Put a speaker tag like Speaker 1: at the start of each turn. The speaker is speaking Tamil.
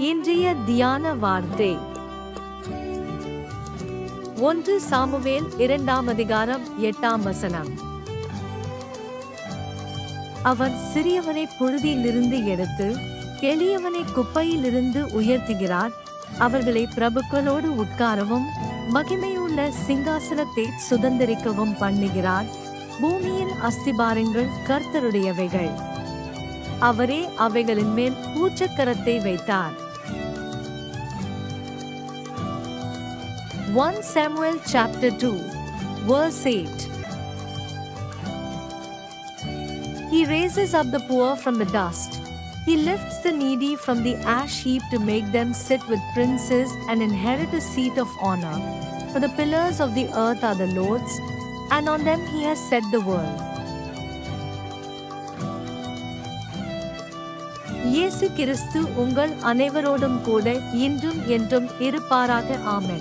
Speaker 1: இன்றைய தியான வார்த்தை 1 சாமுவேல் 2:8. அவர் சிறியவனை புழுதியிலிருந்து எடுத்து எளியவனை குப்பையிலிருந்து உயர்த்துகிறார். அவர்களை பிரபுக்களோடு உட்காரவும் மகிமையுள்ள சிங்காசனத்தை சுதந்தரிக்கவும் பண்ணுகிறார். பூமியின் அஸ்திபாரங்கள் கர்த்தருடையவைகள், அவரே அவைகளின் மேல் பூச்சக்கரத்தை வைத்தார். 1 Samuel chapter 2 verse 8. He raises up the poor from the dust. He lifts the needy from the ash heap to make them sit with princes and inherit a seat of honor. For the pillars of the earth are the Lord's, and on them he has set the world. இயேசு கிறிஸ்து உங்கள் அனைவரோடும் கூட இன்றும் என்றும் இருப்பாராக. ஆமென்.